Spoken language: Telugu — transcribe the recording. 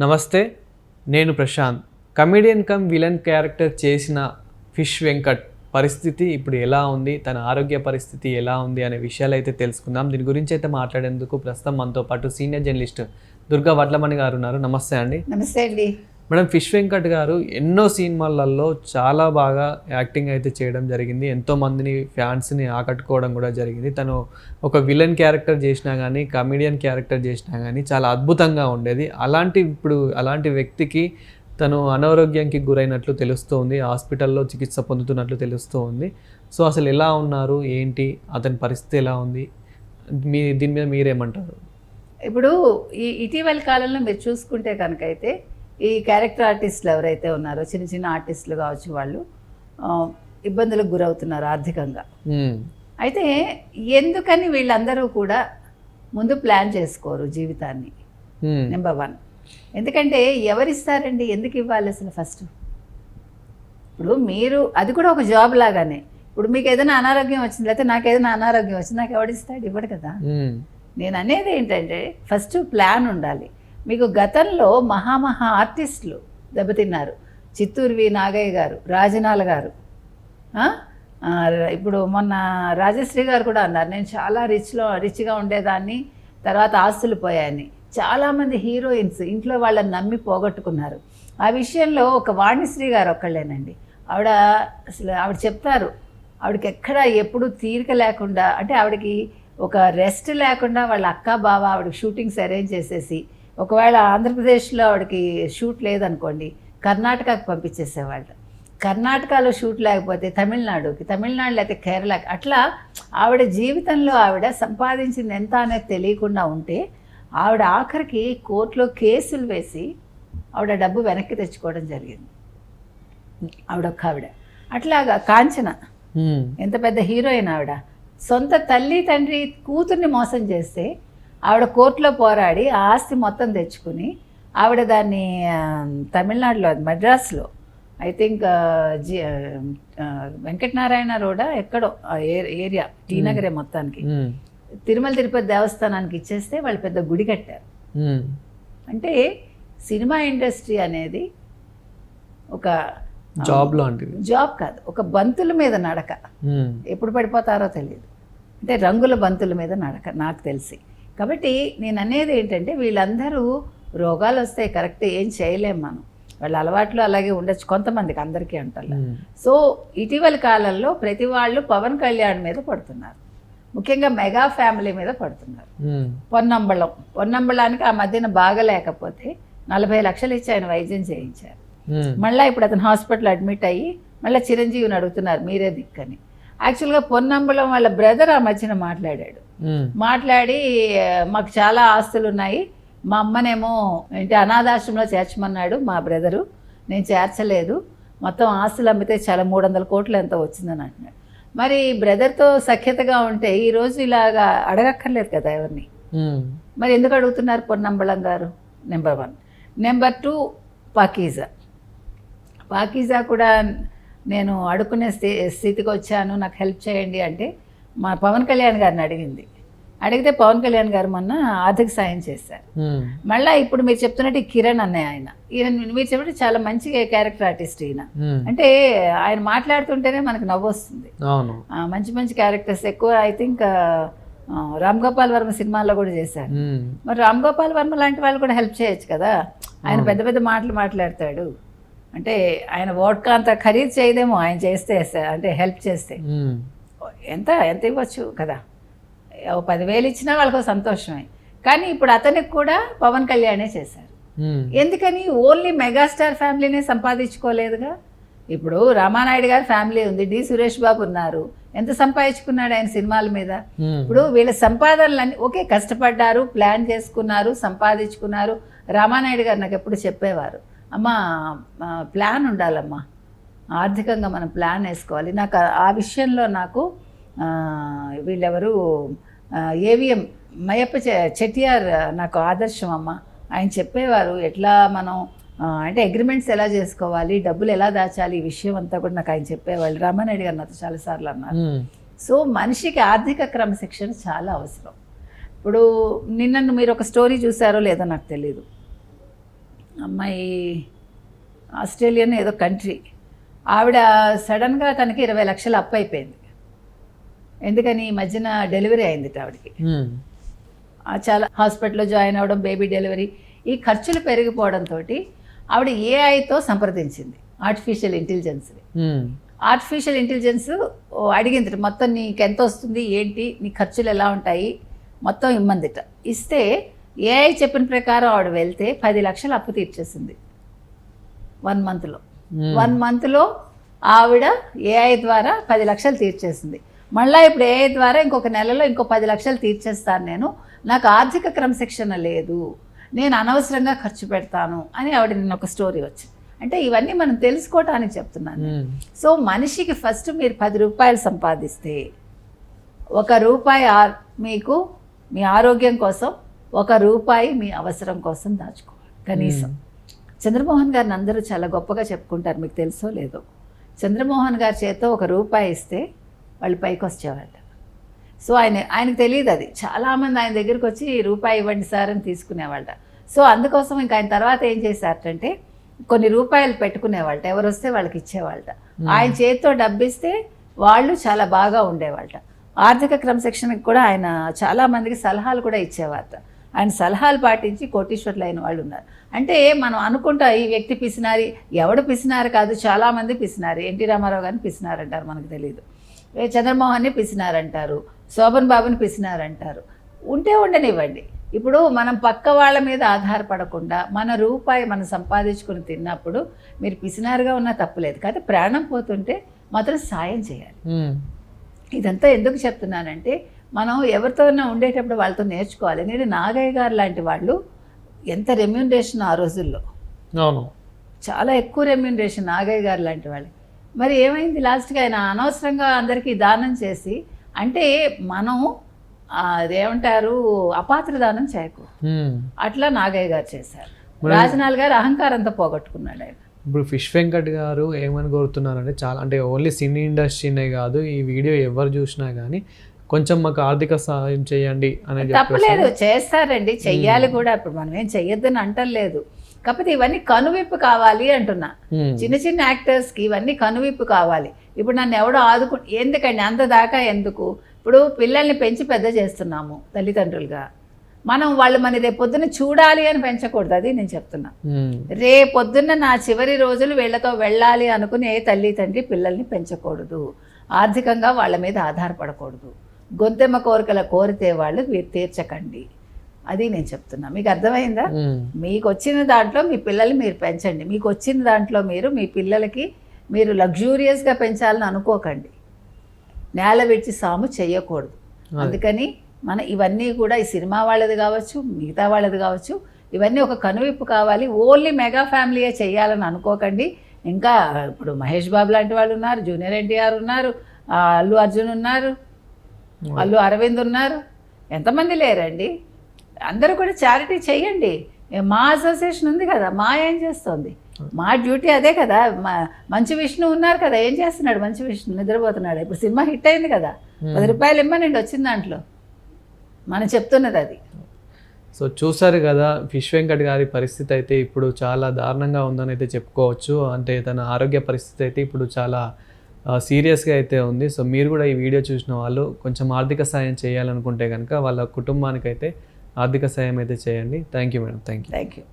నమస్తే, నేను Prashant. Comedian cum villain character చేసిన ఫిష్ వెంకట్ పరిస్థితి ఇప్పుడు ఎలా ఉంది, తన ఆరోగ్య పరిస్థితి ఎలా ఉంది అనే విషయాలు అయితే తెలుసుకుందాం. దీని గురించి అయితే మాట్లాడేందుకు ప్రస్తుతం మనతో పాటు సీనియర్ జర్నలిస్ట్ దుర్గా వడ్లమణి గారు ఉన్నారు. నమస్తే అండి. నమస్తే అండి. మేడం, ఫిష్ వెంకట్ గారు ఎన్నో సినిమాలలో చాలా బాగా యాక్టింగ్ అయితే చేయడం జరిగింది. ఎంతోమందిని ఫ్యాన్స్ని ఆకట్టుకోవడం కూడా జరిగింది. తను ఒక విలన్ క్యారెక్టర్ చేసినా కానీ, కమెడియన్ క్యారెక్టర్ చేసినా కానీ చాలా అద్భుతంగా ఉండేది. అలాంటి వ్యక్తికి తను అనారోగ్యానికి గురైనట్లు తెలుస్తోంది, హాస్పిటల్లో చికిత్స పొందుతున్నట్లు తెలుస్తోంది. సో అసలు ఎలా ఉన్నారు, ఏంటి, అతని పరిస్థితి ఎలా ఉంది, దీని మీద మీరేమంటారు? ఇప్పుడు ఇటీవల కాలంలో మీరు చూసుకుంటే కనుక అయితే ఈ క్యారెక్టర్ ఆర్టిస్టులు ఎవరైతే ఉన్నారో, చిన్న చిన్న ఆర్టిస్టులు కావచ్చు, వాళ్ళు ఇబ్బందులకు గురవుతున్నారు ఆర్థికంగా. అయితే ఎందుకని వీళ్ళందరూ కూడా ముందు ప్లాన్ చేసుకోరు జీవితాన్ని. నెంబర్ 1. ఎందుకంటే ఎవరిస్తారండి, ఎందుకు ఇవ్వాలి అసలు ఫస్ట్? ఇప్పుడు మీరు అది కూడా ఒక జాబ్ లాగానే. ఇప్పుడు మీకు ఏదైనా అనారోగ్యం వచ్చింది, లేకపోతే నాకు ఏదైనా అనారోగ్యం వచ్చింది, నాకు ఎవడిస్తాడు? ఇవ్వడు కదా. నేను అనేది ఏంటంటే ఫస్ట్ ప్లాన్ ఉండాలి. మీకు గతంలో మహా ఆర్టిస్టులు దెబ్బతిన్నారు. చిత్తూరు వి నాగయ్య గారు, రాజనాల గారు, ఇప్పుడు మొన్న రాజశ్రీ గారు కూడా అన్నారు, నేను చాలా రిచ్గా ఉండేదాన్ని, తర్వాత ఆస్తులు పోయాయని. చాలామంది హీరోయిన్స్ ఇంట్లో వాళ్ళని నమ్మి పోగొట్టుకున్నారు. ఆ విషయంలో ఒక వాణిశ్రీ గారు ఒక్కళ్ళేనండి. ఆవిడ చెప్తారు, ఆవిడకి ఎక్కడ ఎప్పుడు తీరిక లేకుండా, అంటే ఆవిడకి ఒక రెస్ట్ లేకుండా వాళ్ళ అక్క బావ ఆవిడకి షూటింగ్స్ అరేంజ్ చేసేసి, ఒకవేళ ఆంధ్రప్రదేశ్లో ఆవిడకి షూట్ లేదనుకోండి, కర్ణాటకకు పంపించేసేవాళ్ళు. కర్ణాటకలో షూట్ లేకపోతే తమిళనాడు లేకపోతే కేరళకి, అట్లా ఆవిడ జీవితంలో ఆవిడ సంపాదించింది ఎంత అనేది తెలియకుండా ఉంటే ఆవిడ ఆఖరికి కోర్టులో కేసులు వేసి ఆవిడ డబ్బు వెనక్కి తెచ్చుకోవడం జరిగింది. ఆవిడ అట్లాగా కాంచన ఎంత పెద్ద హీరోయిన్, ఆవిడ సొంత తల్లి తండ్రి కూతుర్ని మోసం చేస్తే ఆవిడ కోర్టులో పోరాడి ఆ ఆస్తి మొత్తం తెచ్చుకుని ఆవిడ దాన్ని తమిళనాడులో మద్రాసులో ఐ థింక్ వెంకటనారాయణ రోడ్ ఎక్కడో ఏరియా, టీ నగరే మొత్తానికి, తిరుమల తిరుపతి దేవస్థానానికి ఇచ్చేస్తే వాళ్ళు పెద్ద గుడి కట్టారు. అంటే సినిమా ఇండస్ట్రీ అనేది ఒక జాబ్ లాంటిది, జాబ్ కాదు, ఒక బంతుల మీద నడక. ఎప్పుడు పడిపోతారో తెలియదు. అంటే రంగుల బంతుల మీద నడక నాకు తెలిసి. కాబట్టి నేను అనేది ఏంటంటే వీళ్ళందరూ రోగాలు వస్తాయి, కరెక్ట్, ఏం చేయలేం మనం. వాళ్ళ అలవాట్లు అలాగే ఉండొచ్చు కొంతమందికి, అందరికీ అంటారు. సో ఇటీవల కాలంలో ప్రతి వాళ్ళు పవన్ కళ్యాణ్ మీద పడుతున్నారు, ముఖ్యంగా మెగా ఫ్యామిలీ మీద పడుతున్నారు. పొన్నంబళానికి ఆ మధ్యన బాగలేకపోతే 40 లక్షలు ఇచ్చి ఆయన వైద్యం చేయించారు. మళ్ళీ ఇప్పుడు అతను హాస్పిటల్ అడ్మిట్ అయ్యి మళ్ళీ చిరంజీవిని అడుగుతున్నారు మీరే దిక్కని. యాక్చువల్గా పొన్నంబళం వాళ్ళ బ్రదర్ ఆ మధ్యన మాట్లాడి మాకు చాలా ఆస్తులు ఉన్నాయి, మా అమ్మనేమో ఏంటి అనాథాశ్రమంలో చేర్చమన్నాడు మా బ్రదరు, నేను చేర్చలేదు, మొత్తం ఆస్తులు అమ్మితే చాలా 300 కోట్లు ఎంత వచ్చిందని అంటున్నాడు. మరి బ్రదర్తో సఖ్యతగా ఉంటే ఈరోజు ఇలాగా అడగక్కర్లేదు కదా ఎవరిని. మరి ఎందుకు అడుగుతున్నారు పొన్నంబళం గారు? నెంబర్ 1. నెంబర్ 2, పాకీజా కూడా నేను అడుక్కునే స్థితికి వచ్చాను, నాకు హెల్ప్ చేయండి అంటే మా పవన్ కళ్యాణ్ గారిని అడిగితే పవన్ కళ్యాణ్ గారు మొన్న ఆర్థిక సాయం చేశారు. మళ్ళీ ఇప్పుడు మీరు చెప్తున్నట్టు కిరణ్ అన్నయ్య, ఈయన మీరు చెప్పినట్టు చాలా మంచి క్యారెక్టర్ ఆర్టిస్ట్ ఈయన. అంటే ఆయన మాట్లాడుతుంటేనే మనకు నవ్వు వస్తుంది. మంచి మంచి క్యారెక్టర్స్ ఎక్కువ ఐ థింక్ రామ్ గోపాల్ వర్మ సినిమాల్లో కూడా చేశారు. మరి రామ్ గోపాల్ వర్మ లాంటి వాళ్ళు కూడా హెల్ప్ చేయొచ్చు కదా. ఆయన పెద్ద పెద్ద మాటలు మాట్లాడతాడు. అంటే ఆయన వోడ్కా అంత ఖరీదు చేయదేమో, ఆయన చేస్తే, అంటే హెల్ప్ చేస్తే ఎంత ఇవ్వచ్చు కదా. 10,000 ఇచ్చినా వాళ్ళకు సంతోషమే. కానీ ఇప్పుడు అతనికి కూడా పవన్ కళ్యాణే చేశారు. ఎందుకని? ఓన్లీ మెగాస్టార్ ఫ్యామిలీనే సంపాదించుకోలేదుగా. ఇప్పుడు రామానాయుడు గారి ఫ్యామిలీ ఉంది, డి సురేష్ బాబు ఉన్నారు, ఎంత సంపాదించుకున్నాడు ఆయన సినిమాల మీద. ఇప్పుడు వీళ్ళ సంపాదనలన్నీ ఓకే, కష్టపడ్డారు, ప్లాన్ చేసుకున్నారు, సంపాదించుకున్నారు. రామానాయుడు గారు నాకు ఎప్పుడు చెప్పేవారు, అమ్మా ప్లాన్ ఉండాలమ్మా, ఆర్థికంగా మనం ప్లాన్ వేసుకోవాలి. నాకు ఆ విషయంలో నాకు వీళ్ళెవరు ఏవిఎం మయ్యప్ప చెట్టియార్ నాకు ఆదర్శం అమ్మ. ఆయన చెప్పేవారు ఎట్లా మనం అంటే అగ్రిమెంట్స్ ఎలా చేసుకోవాలి, డబ్బులు ఎలా దాచాలి, ఈ విషయం అంతా కూడా నాకు ఆయన చెప్పేవాళ్ళు. రామానాయుడు గారు నాతో చాలాసార్లు అన్నారు. సో మనిషికి ఆర్థిక క్రమశిక్షణ చాలా అవసరం. ఇప్పుడు నిన్న మీరు ఒక స్టోరీ చూసారో లేదో నాకు తెలీదు, అమ్మాయి ఆస్ట్రేలియన్ ఏదో కంట్రీ. ఆవిడ సడన్గా తనకి 20 లక్షలు అప్పు అయిపోయింది. ఎందుకని ఈ మధ్యన డెలివరీ అయింది ఆవిడకి. చాలా హాస్పిటల్లో జాయిన్ అవ్వడం, బేబీ డెలివరీ, ఈ ఖర్చులు పెరిగిపోవడంతో ఆవిడ ఏఐతో సంప్రదించింది, ఆర్టిఫిషియల్ ఇంటెలిజెన్స్ని. ఆర్టిఫిషియల్ ఇంటెలిజెన్స్ అడిగింది, మొత్తం నీకు ఎంత వస్తుంది, ఏంటి నీ ఖర్చులు ఎలా ఉంటాయి, మొత్తం ఇమ్మందిట. ఇస్తే ఏఐ చెప్పిన ప్రకారం ఆవిడ వెళ్తే 10 లక్షలు అప్పు తీర్చేసింది 1 మంత్లో. 1 మంత్లో ఆవిడ ఏఐ ద్వారా 10 లక్షలు తీర్చేసింది. మళ్ళీ ఇప్పుడు ఏఐ ద్వారా ఇంకొక నెలలో ఇంకో 10 లక్షలు తీర్చేస్తాను నేను, నాకు ఆర్థిక క్రమశిక్షణ లేదు, నేను అనవసరంగా ఖర్చు పెడతాను అని ఆవిడ నిన్న ఒక స్టోరీ వచ్చింది. అంటే ఇవన్నీ మనం తెలుసుకోవటానికి చెప్తున్నాను. సో మనిషికి ఫస్ట్ మీరు 10 రూపాయలు సంపాదిస్తే 1 రూపాయి మీకు మీ ఆరోగ్యం కోసం, 1 రూపాయి మీ అవసరం కోసం దాచుకోవాలి కనీసం. చంద్రమోహన్ గారిని అందరూ చాలా గొప్పగా చెప్పుకుంటారు, మీకు తెలుసో లేదో. చంద్రమోహన్ గారి చేత 1 రూపాయి ఇస్తే వాళ్ళు పైకి వచ్చేవాళ్ళ. సో ఆయనకు తెలియదు అది. చాలామంది ఆయన దగ్గరికి వచ్చి రూపాయి ఇవ్వండి సార్ అని తీసుకునేవాళ్ళ. సో అందుకోసం ఇంకా ఆయన తర్వాత ఏం చేశారంటే కొన్ని రూపాయలు పెట్టుకునేవాళ్ళ, ఎవరు వస్తే వాళ్ళకి ఇచ్చేవాళ్ళ. ఆయన చేతితో డబ్బిస్తే వాళ్ళు చాలా బాగా ఉండేవాళ్ళ. ఆర్థిక క్రమశిక్షణకి కూడా ఆయన చాలామందికి సలహాలు కూడా ఇచ్చేవారట. ఆయన సలహాలు పాటించి కోటీశ్వర్లు అయిన వాళ్ళు ఉన్నారు. అంటే మనం అనుకుంటా ఈ వ్యక్తి పిసినారి, ఎవడు పిసినారు కాదు, చాలామంది పిసినారు. ఎన్టీ రామారావు గారిని పిసినారంటారు, మనకు తెలియదు. చంద్రమోహన్ని పిసినారంటారు, శోభన్ బాబుని పిసినారంటారు. ఉంటే ఉండనివ్వండి. ఇప్పుడు మనం పక్క వాళ్ళ మీద ఆధారపడకుండా మన రూపాయి మనం సంపాదించుకొని తిన్నప్పుడు మీరు పిసినారుగా ఉన్నా తప్పులేదు, కానీ ప్రాణం పోతుంటే మాత్రం సాయం చేయాలి. ఇదంతా ఎందుకు చెప్తున్నానంటే మనం ఎవరితోనైనా ఉండేటప్పుడు వాళ్ళతో నేర్చుకోవాలి. నేను నాగయ్య గారు లాంటి వాళ్ళు ఎంత రెమ్యూనరేషన్ ఆ రోజుల్లో, చాలా ఎక్కువ రెమ్యూనరేషన్ నాగయ్య గారు లాంటి వాళ్ళు. మరి ఏమైంది లాస్ట్గా ఆయన అనవసరంగా అందరికీ దానం చేసి, అంటే మనం అదేమంటారు అపాత్ర దానం చేయకు, అట్లా నాగయ్య గారు చేశారు. రాజనాల్ గారు అహంకారంతో పోగొట్టుకున్నాడు ఆయన. ఇప్పుడు ఫిష్ వెంకట్ గారు ఏమని కోరుతున్నారంటే, చాలా అంటే ఓన్లీ సినీ ఇండస్ట్రీనే కాదు, ఈ వీడియో ఎవరు చూసినా కానీ కొంచెం మాకు ఆర్థిక సహాయం చేయండి అనేది తప్పలేదు, చేస్తారండి, చెయ్యాలి కూడా. ఇప్పుడు మనం ఏం చెయ్యొద్దని అంటలేదు, కాకపోతే ఇవన్నీ కనువిప్పు కావాలి అంటున్నా. చిన్న చిన్న యాక్టర్స్కి ఇవన్నీ కనువిప్పు కావాలి. ఇప్పుడు నన్ను ఎవడో ఎందుకండి అంత దాకా ఎందుకు? ఇప్పుడు పిల్లల్ని పెంచి పెద్ద చేస్తున్నాము తల్లిదండ్రులుగా, మనం వాళ్ళు మన రేపొద్దున చూడాలి అని పెంచకూడదు. అది నేను చెప్తున్నా. రేపొద్దున్న నా చివరి రోజులు వీళ్ళతో వెళ్ళాలి అనుకుని ఏ తల్లి తండ్రి పిల్లల్ని పెంచకూడదు, ఆర్థికంగా వాళ్ళ మీద ఆధారపడకూడదు. గొంతెమ్మ కోరికల కోరితే వాళ్ళు మీరు తీర్చకండి, అది నేను చెప్తున్నా. మీకు అర్థమైందా? మీకు వచ్చిన దాంట్లో మీ పిల్లల్ని మీరు పెంచండి. మీకు వచ్చిన దాంట్లో మీరు మీ పిల్లలకి మీరు లగ్జూరియస్గా పెంచాలని అనుకోకండి. నేల విడిచి సాము చెయ్యకూడదు. అందుకని మన ఇవన్నీ కూడా ఈ సినిమా వాళ్ళది కావచ్చు, మిగతా వాళ్ళది కావచ్చు, ఇవన్నీ ఒక కనువిప్పు కావాలి. ఓన్లీ మెగా ఫ్యామిలీయే చెయ్యాలని అనుకోకండి. ఇంకా ఇప్పుడు మహేష్ బాబు లాంటి వాళ్ళు ఉన్నారు, జూనియర్ ఎన్టీఆర్ ఉన్నారు, అల్లు అర్జున్ ఉన్నారు, అల్లు అరవింద్ ఉన్నారు, ఎంతమంది లేరండి? అందరూ కూడా చారిటీ చెయ్యండి. మా అసోసియేషన్ ఉంది కదా, మా ఏం చేస్తుంది? మా డ్యూటీ అదే కదా. మంచి విష్ణు ఉన్నారు కదా, ఏం చేస్తున్నాడు? మంచి విష్ణు నిద్రపోతున్నాడు. ఇప్పుడు సినిమా హిట్ అయింది కదా, 10 రూపాయలు ఇమ్మనండి వచ్చిన దాంట్లో, మనం చెప్తున్నది అది. సో చూసారు కదా, ఫిష్ వెంకట్ గారి పరిస్థితి అయితే ఇప్పుడు చాలా దారుణంగా ఉందని అయితే చెప్పుకోవచ్చు. అంటే తన ఆరోగ్య పరిస్థితి అయితే ఇప్పుడు చాలా సీరియస్గా అయితే ఉంది. సో మీరు కూడా ఈ వీడియో చూసిన వాళ్ళు కొంచెం ఆర్థిక సాయం చేయాలనుకుంటే కనుక వాళ్ళ కుటుంబానికైతే ఆర్థిక సాయం అయితే చేయండి. Thank you madam. Thank you.